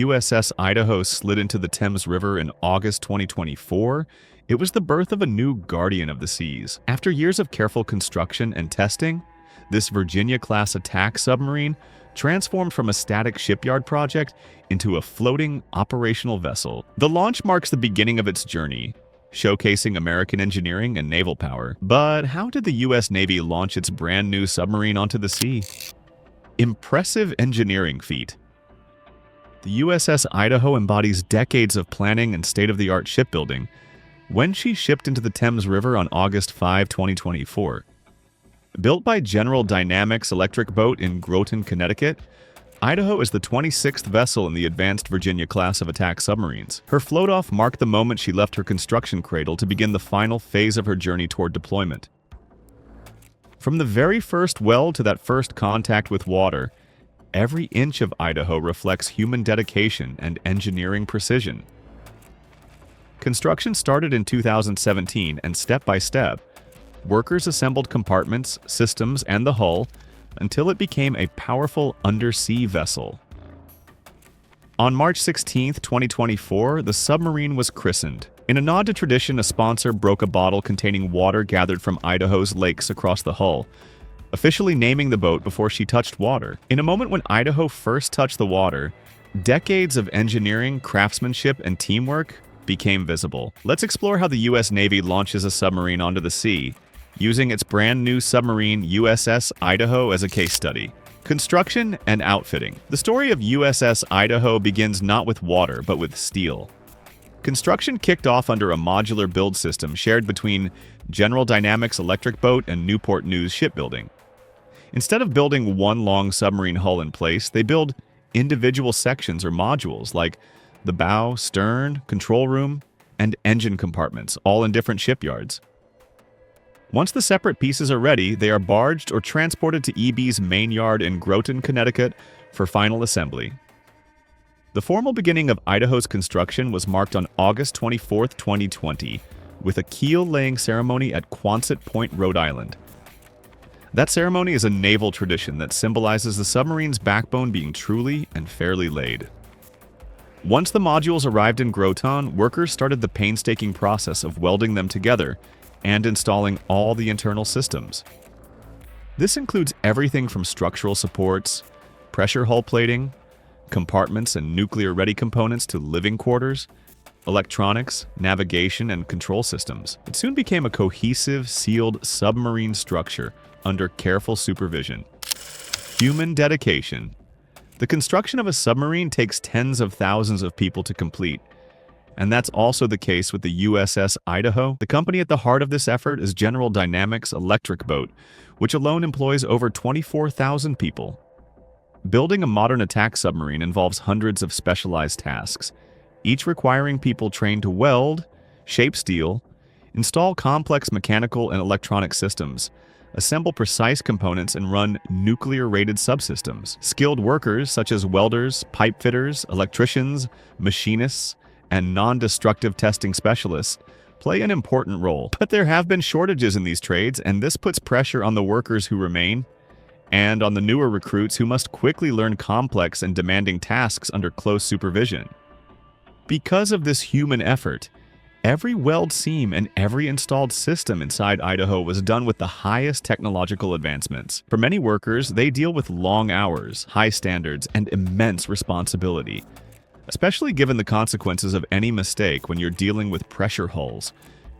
USS Idaho slid into the Thames River in August 2024, it was the birth of a new guardian of the seas. After years of careful construction and testing, this Virginia-class attack submarine transformed from a static shipyard project into a floating operational vessel. The launch marks the beginning of its journey, showcasing American engineering and naval power. But how did the U.S. Navy launch its brand new submarine onto the sea? Impressive engineering feat. The USS Idaho embodies decades of planning and state-of-the-art shipbuilding when she shipped into the Thames River on August 5, 2024. Built by General Dynamics Electric Boat in Groton, Connecticut, Idaho is the 26th vessel in the Advanced Virginia class of attack submarines. Her float-off marked the moment she left her construction cradle to begin the final phase of her journey toward deployment. From the very first weld to that first contact with water, every inch of Idaho reflects human dedication and engineering precision. Construction started in 2017, and step by step, workers assembled compartments, systems, and the hull until it became a powerful undersea vessel. On March 16, 2024, the submarine was christened. In a nod to tradition, a sponsor broke a bottle containing water gathered from Idaho's lakes across the hull, officially naming the boat before she touched water. In a moment when Idaho first touched the water, decades of engineering, craftsmanship, and teamwork became visible. Let's explore how the U.S. Navy launches a submarine onto the sea, using its brand new submarine USS Idaho as a case study. Construction and outfitting. The story of USS Idaho begins not with water, but with steel. Construction kicked off under a modular build system shared between General Dynamics Electric Boat and Newport News Shipbuilding. Instead of building one long submarine hull in place, they build individual sections or modules like the bow, stern, control room, and engine compartments, all in different shipyards. Once the separate pieces are ready, they are barged or transported to EB's main yard in Groton, Connecticut for final assembly. The formal beginning of Idaho's construction was marked on August 24, 2020, with a keel-laying ceremony at Quonset Point, Rhode Island. That ceremony is a naval tradition that symbolizes the submarine's backbone being truly and fairly laid. Once the modules arrived in Groton, workers started the painstaking process of welding them together and installing all the internal systems. This includes everything from structural supports, pressure hull plating, compartments and nuclear-ready components to living quarters, electronics, navigation, and control systems. It soon became a cohesive, sealed submarine structure under careful supervision. Human dedication. The construction of a submarine takes tens of thousands of people to complete, and that's also the case with the USS Idaho. The company at the heart of this effort is General Dynamics Electric Boat, which alone employs over 24,000 people. Building a modern attack submarine involves hundreds of specialized tasks, each requiring people trained to weld, shape steel, install complex mechanical and electronic systems, assemble precise components, and run nuclear-rated subsystems. Skilled workers such as welders, pipe fitters, electricians, machinists, and non-destructive testing specialists play an important role. But there have been shortages in these trades, and this puts pressure on the workers who remain and on the newer recruits who must quickly learn complex and demanding tasks under close supervision. Because of this human effort, every weld seam and every installed system inside Idaho was done with the highest technological advancements. For many workers, they deal with long hours, high standards, and immense responsibility, especially given the consequences of any mistake when you're dealing with pressure hulls,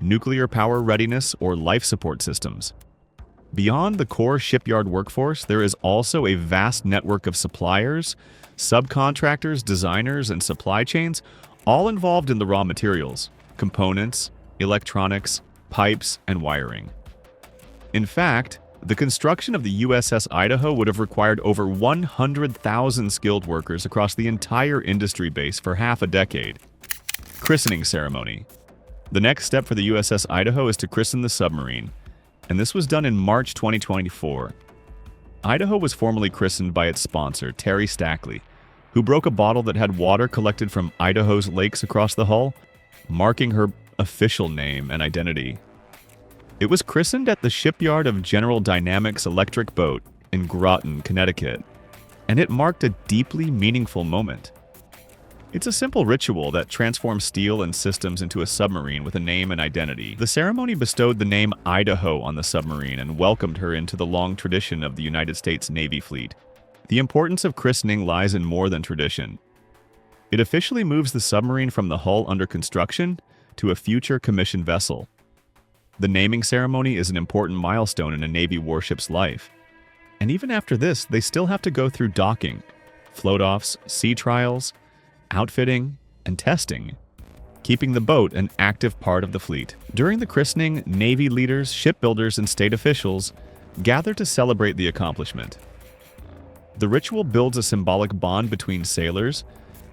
nuclear power readiness, or life support systems. Beyond the core shipyard workforce, there is also a vast network of suppliers, subcontractors, designers, and supply chains, all involved in the raw materials, components, electronics, pipes, and wiring. In fact, the construction of the USS Idaho would have required over 100,000 skilled workers across the entire industry base for half a decade. Christening ceremony. The next step for the USS Idaho is to christen the submarine, and this was done in March 2024. Idaho was formally christened by its sponsor, Terry Stackley, who broke a bottle that had water collected from Idaho's lakes across the hull, marking her official name and identity. It was christened at the shipyard of General Dynamics Electric Boat in Groton, Connecticut, and it marked a deeply meaningful moment. It's a simple ritual that transforms steel and systems into a submarine with a name and identity. The ceremony bestowed the name Idaho on the submarine and welcomed her into the long tradition of the United States Navy fleet. The importance of christening lies in more than tradition. It officially moves the submarine from the hull under construction to a future commissioned vessel. The naming ceremony is an important milestone in a Navy warship's life. And even after this, they still have to go through docking, float-offs, sea trials, outfitting, and testing, keeping the boat an active part of the fleet. During the christening, Navy leaders, shipbuilders, and state officials gather to celebrate the accomplishment. The ritual builds a symbolic bond between sailors,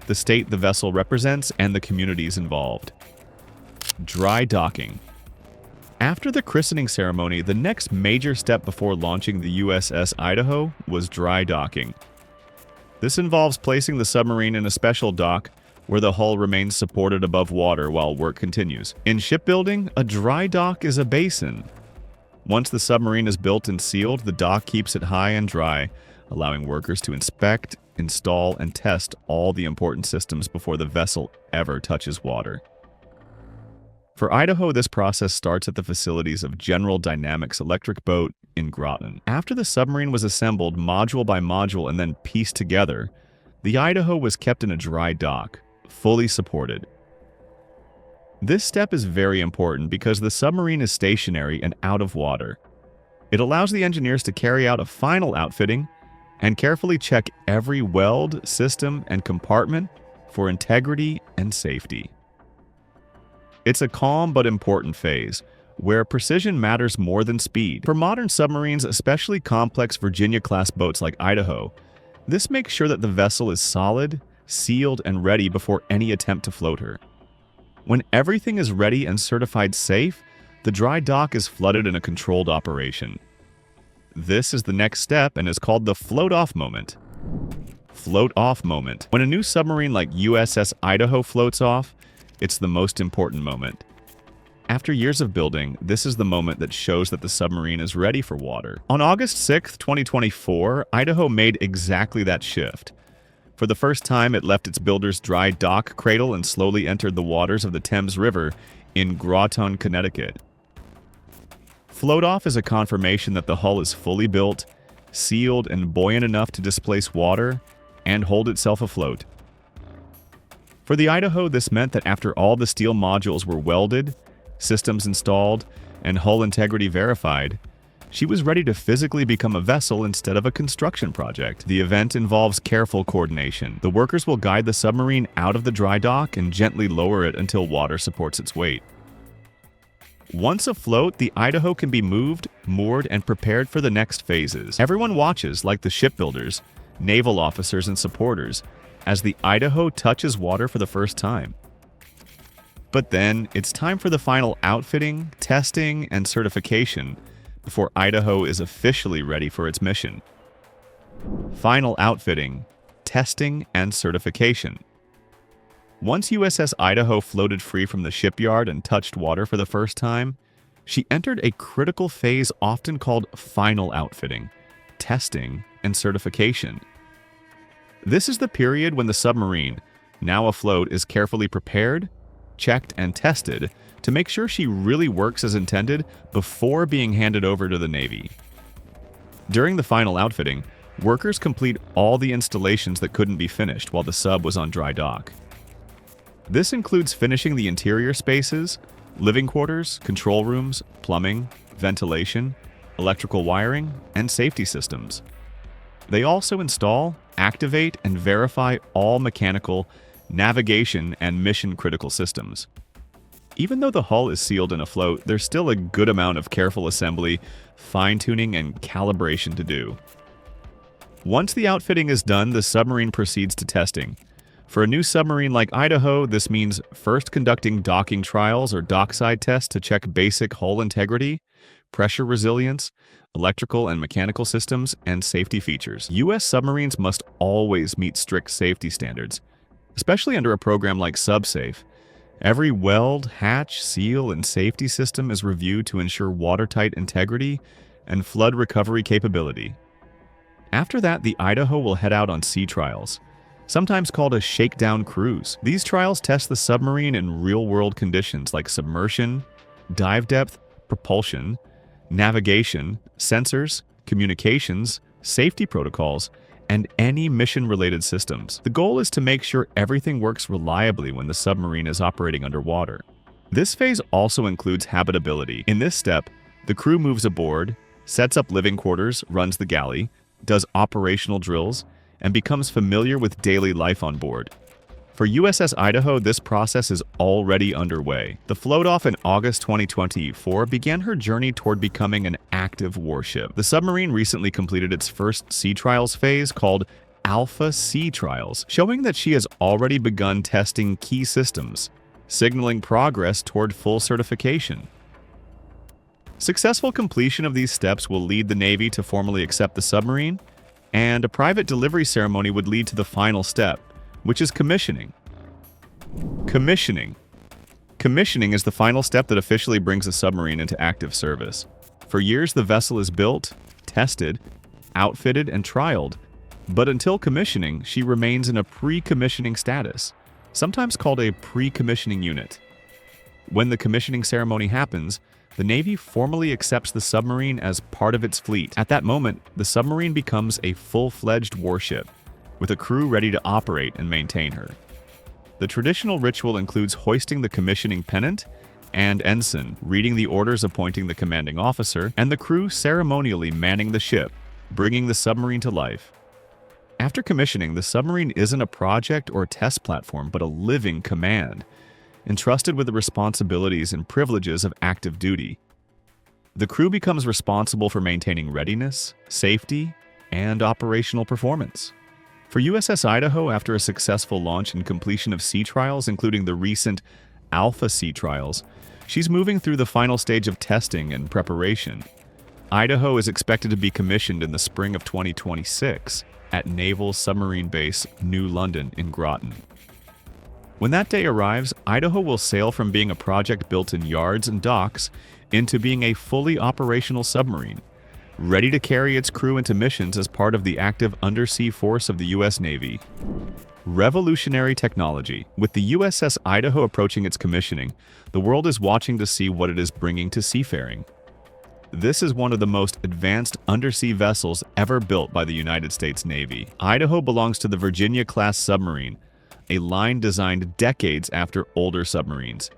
the state the vessel represents, and the communities involved. Dry docking. After the christening ceremony, the next major step before launching the USS Idaho was dry docking. This involves placing the submarine in a special dock where the hull remains supported above water while work continues. In shipbuilding, a dry dock is a basin. Once the submarine is built and sealed, the dock keeps it high and dry, allowing workers to inspect, install, and test all the important systems before the vessel ever touches water. For Idaho, this process starts at the facilities of General Dynamics Electric Boat in Groton. After the submarine was assembled module by module and then pieced together, the Idaho was kept in a dry dock, fully supported. This step is very important because the submarine is stationary and out of water. It allows the engineers to carry out a final outfitting and carefully check every weld, system, and compartment for integrity and safety. It's a calm but important phase, where precision matters more than speed. For modern submarines, especially complex Virginia-class boats like Idaho, this makes sure that the vessel is solid, sealed, and ready before any attempt to float her. When everything is ready and certified safe, the dry dock is flooded in a controlled operation. This is the next step and is called the float-off moment. Float-off moment. When a new submarine like USS Idaho floats off, it's the most important moment. After years of building, this is the moment that shows that the submarine is ready for water. On August 6, 2024, Idaho made exactly that shift. For the first time, it left its builder's dry dock cradle and slowly entered the waters of the Thames River in Groton, Connecticut. Float-off is a confirmation that the hull is fully built, sealed, and buoyant enough to displace water and hold itself afloat. For the Idaho, this meant that after all the steel modules were welded, systems installed, and hull integrity verified, she was ready to physically become a vessel instead of a construction project. The event involves careful coordination. The workers will guide the submarine out of the dry dock and gently lower it until water supports its weight. Once afloat, the Idaho can be moved, moored, and prepared for the next phases. Everyone watches, like the shipbuilders, naval officers, and supporters, as the Idaho touches water for the first time. But then, it's time for the final outfitting, testing, and certification before Idaho is officially ready for its mission. Final outfitting, testing, and certification. Once USS Idaho floated free from the shipyard and touched water for the first time, she entered a critical phase often called final outfitting, testing, and certification. This is the period when the submarine, now afloat, is carefully prepared, checked, and tested to make sure she really works as intended before being handed over to the Navy. During the final outfitting, workers complete all the installations that couldn't be finished while the sub was on dry dock. This includes finishing the interior spaces, living quarters, control rooms, plumbing, ventilation, electrical wiring, and safety systems. They also install, activate, and verify all mechanical, navigation, and mission-critical systems. Even though the hull is sealed and afloat, there's still a good amount of careful assembly, fine-tuning, and calibration to do. Once the outfitting is done, the submarine proceeds to testing. For a new submarine like Idaho, this means first conducting docking trials or dockside tests to check basic hull integrity, pressure resilience, electrical and mechanical systems, and safety features. U.S. submarines must always meet strict safety standards, especially under a program like SubSafe. Every weld, hatch, seal, and safety system is reviewed to ensure watertight integrity and flood recovery capability. After that, the Idaho will head out on sea trials. sometimes called a shakedown cruise. These trials test the submarine in real-world conditions like submersion, dive depth, propulsion, navigation, sensors, communications, safety protocols, and any mission-related systems. The goal is to make sure everything works reliably when the submarine is operating underwater. This phase also includes habitability. In this step, the crew moves aboard, sets up living quarters, runs the galley, does operational drills, and becomes familiar with daily life on board. For USS Idaho, this process is already underway. The float-off in August 2024 began her journey toward becoming an active warship. The submarine recently completed its first sea trials phase called Alpha Sea Trials, showing that she has already begun testing key systems, signaling progress toward full certification. Successful completion of these steps will lead the Navy to formally accept the submarine, and a private delivery ceremony would lead to the final step, which is commissioning. Commissioning is the final step that officially brings a submarine into active service. For years, the vessel is built, tested, outfitted, and trialed, but until commissioning, she remains in a pre-commissioning status, sometimes called a pre-commissioning unit. When the commissioning ceremony happens, the Navy formally accepts the submarine as part of its fleet. At that moment, the submarine becomes a full-fledged warship, with a crew ready to operate and maintain her. The traditional ritual includes hoisting the commissioning pennant and ensign, reading the orders appointing the commanding officer, and the crew ceremonially manning the ship, bringing the submarine to life. After commissioning, the submarine isn't a project or test platform, but a living command, entrusted with the responsibilities and privileges of active duty. The crew becomes responsible for maintaining readiness, safety, and operational performance. For USS Idaho, after a successful launch and completion of sea trials, including the recent Alpha Sea Trials, she's moving through the final stage of testing and preparation. Idaho is expected to be commissioned in the spring of 2026 at Naval Submarine Base, New London in Groton. When that day arrives, Idaho will sail from being a project built in yards and docks into being a fully operational submarine, ready to carry its crew into missions as part of the active undersea force of the U.S. Navy. Revolutionary technology. With the USS Idaho approaching its commissioning, the world is watching to see what it is bringing to seafaring. This is one of the most advanced undersea vessels ever built by the United States Navy. Idaho belongs to the Virginia-class submarine, a line designed decades after older submarines,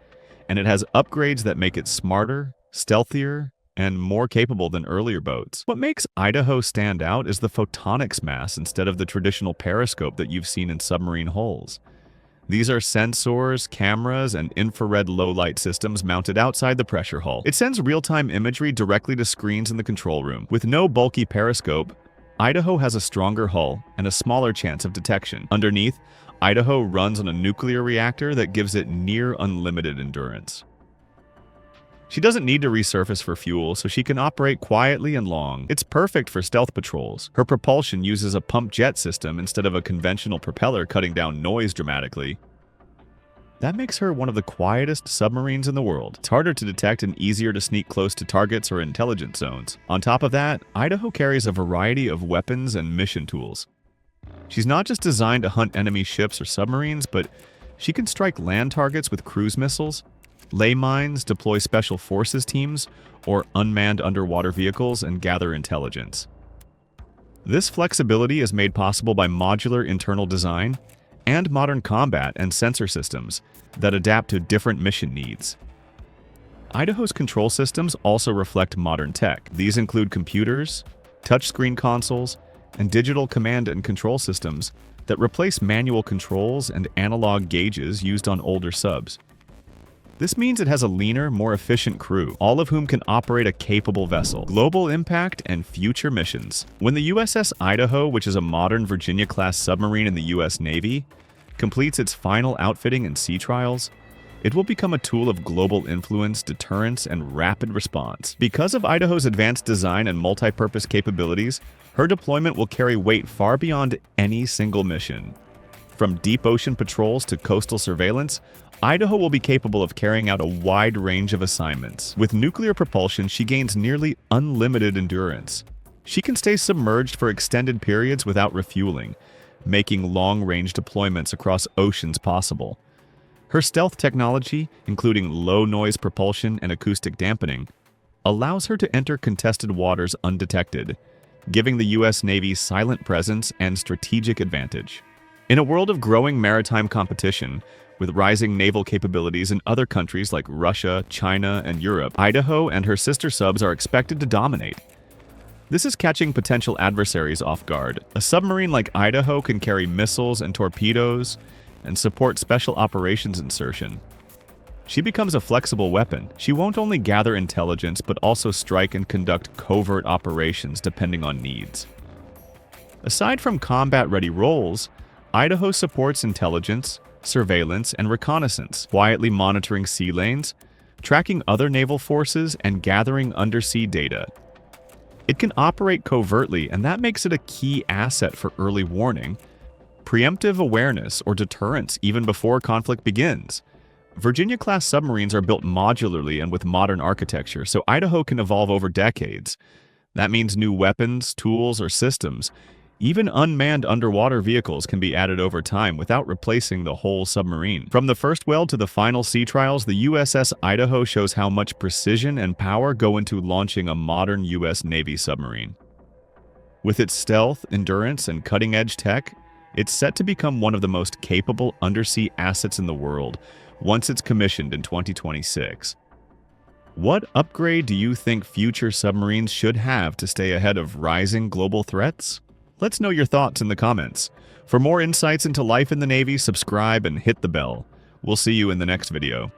and it has upgrades that make it smarter, stealthier, and more capable than earlier boats. What makes Idaho stand out is the photonics mass instead of the traditional periscope that you've seen in submarine hulls. These are sensors, cameras, and infrared low-light systems mounted outside the pressure hull. It sends real-time imagery directly to screens in the control room. With no bulky periscope, Idaho has a stronger hull and a smaller chance of detection. Underneath, Idaho runs on a nuclear reactor that gives it near unlimited endurance. She doesn't need to resurface for fuel, so she can operate quietly and long. It's perfect for stealth patrols. Her propulsion uses a pump jet system instead of a conventional propeller, cutting down noise dramatically. That makes her one of the quietest submarines in the world. It's harder to detect and easier to sneak close to targets or intelligence zones. On top of that, Idaho carries a variety of weapons and mission tools. She's not just designed to hunt enemy ships or submarines, but she can strike land targets with cruise missiles, lay mines, deploy special forces teams, or unmanned underwater vehicles and gather intelligence. This flexibility is made possible by modular internal design and modern combat and sensor systems that adapt to different mission needs. Idaho's control systems also reflect modern tech. These include computers, touchscreen consoles, and digital command and control systems that replace manual controls and analog gauges used on older subs. This means it has a leaner, more efficient crew, all of whom can operate a capable vessel. Global impact and future missions. When the USS Idaho, which is a modern Virginia-class submarine in the U.S. Navy, completes its final outfitting and sea trials, it will become a tool of global influence, deterrence, and rapid response. Because of Idaho's advanced design and multi-purpose capabilities, her deployment will carry weight far beyond any single mission. From deep ocean patrols to coastal surveillance, Idaho will be capable of carrying out a wide range of assignments. With nuclear propulsion, she gains nearly unlimited endurance. She can stay submerged for extended periods without refueling, making long-range deployments across oceans possible. Her stealth technology, including low-noise propulsion and acoustic dampening, allows her to enter contested waters undetected, giving the U.S. Navy's silent presence and strategic advantage. In a world of growing maritime competition, with rising naval capabilities in other countries like Russia, China, and Europe, Idaho and her sister subs are expected to dominate. This is catching potential adversaries off guard. A submarine like Idaho can carry missiles and torpedoes and support special operations insertion. She becomes a flexible weapon. She won't only gather intelligence, but also strike and conduct covert operations depending on needs. Aside from combat-ready roles, Idaho supports intelligence, surveillance, and reconnaissance, quietly monitoring sea lanes, tracking other naval forces, and gathering undersea data. It can operate covertly, and that makes it a key asset for early warning, preemptive awareness, or deterrence even before conflict begins. Virginia-class submarines are built modularly and with modern architecture, so Idaho can evolve over decades. That means new weapons, tools, or systems. Even unmanned underwater vehicles can be added over time without replacing the whole submarine. From the first weld to the final sea trials, the USS Idaho shows how much precision and power go into launching a modern U.S. Navy submarine. With its stealth, endurance, and cutting-edge tech, it's set to become one of the most capable undersea assets in the world once it's commissioned in 2026. What upgrade do you think future submarines should have to stay ahead of rising global threats? Let's know your thoughts in the comments. For more insights into life in the Navy, subscribe and hit the bell. We'll see you in the next video.